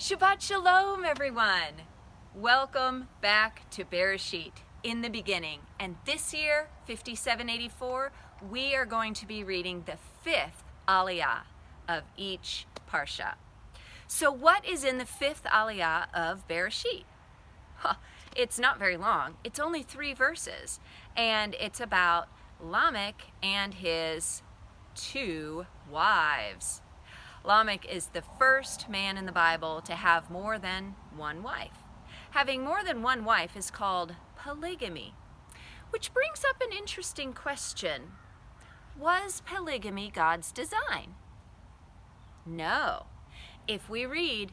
Shabbat Shalom, everyone. Welcome back to Bereshit, in the beginning. And this year, 5784, we are going to be reading the fifth aliyah of each parsha. So what is in the fifth aliyah of Bereshit? It's not very long. It's only 3 verses. And it's about Lamech and his 2 wives. Lamech is the first man in the Bible to have more than one wife. Having more than one wife is called polygamy, which brings up an interesting question. Was polygamy God's design? No. If we read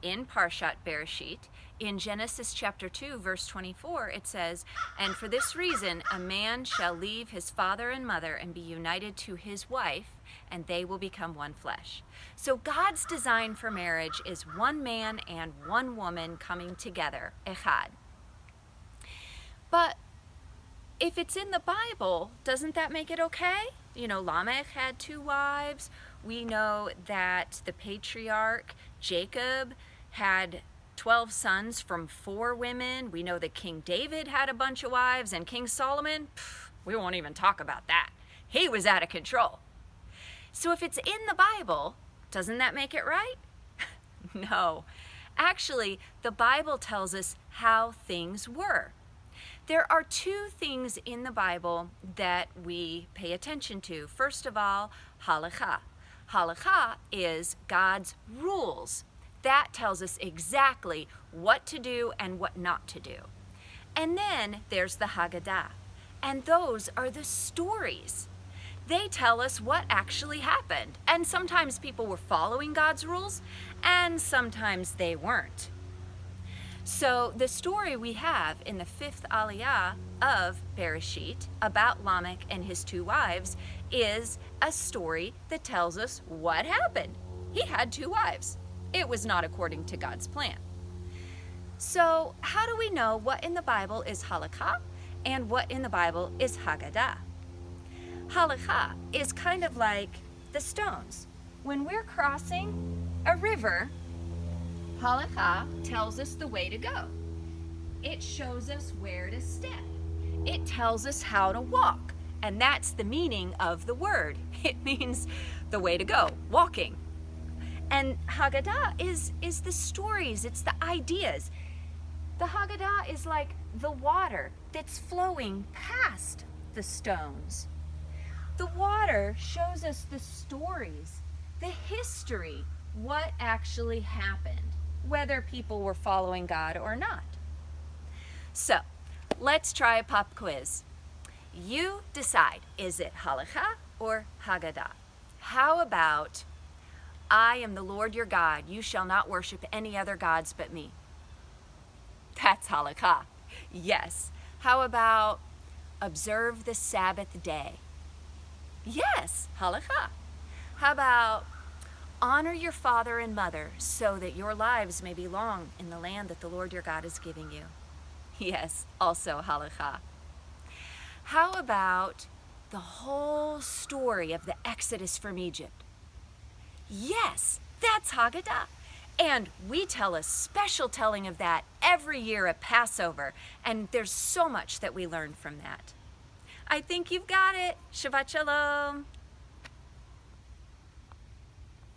in Parshat Bereshit, in Genesis chapter 2, verse 24, it says, "And for this reason, a man shall leave his father and mother and be united to his wife, and they will become one flesh." So God's design for marriage is one man and one woman coming together, echad. But if it's in the Bible, doesn't that make it okay? You know, Lamech had 2 wives. We know that the patriarch Jacob had 12 sons from 4 women. We know that King David had a bunch of wives, and King Solomon, we won't even talk about that. He was out of control. So if it's in the Bible, doesn't that make it right? No. Actually, the Bible tells us how things were. There are 2 things in the Bible that we pay attention to. First of all, Halacha. Halacha is God's rules. That tells us exactly what to do and what not to do. And then there's the Haggadah. And those are the stories. They tell us what actually happened. And sometimes people were following God's rules, and sometimes they weren't. So the story we have in the 5th aliyah of Bereshit about Lamech and his 2 wives is a story that tells us what happened. He had 2 wives. It was not according to God's plan. So how do we know what in the Bible is Halacha and what in the Bible is Haggadah? Halacha is kind of like the stones. When we're crossing a river, Halacha tells us the way to go. It shows us where to step. It tells us how to walk. And that's the meaning of the word. It means the way to go, walking. And Haggadah is the stories, it's the ideas. The Haggadah is like the water that's flowing past the stones. The water shows us the stories, the history, what actually happened, whether people were following God or not. So, let's try a pop quiz. You decide, is it Halacha or Haggadah? How about, "I am the Lord your God, you shall not worship any other gods but me"? That's Halacha. Yes. How about, "Observe the Sabbath day"? Yes, Halacha. How about, "Honor your father and mother so that your lives may be long in the land that the Lord your God is giving you"? Yes, also Halacha. How about the whole story of the Exodus from Egypt? Yes, that's Haggadah. And we tell a special telling of that every year at Passover, and there's so much that we learn from that. I think you've got it. Shabbat Shalom.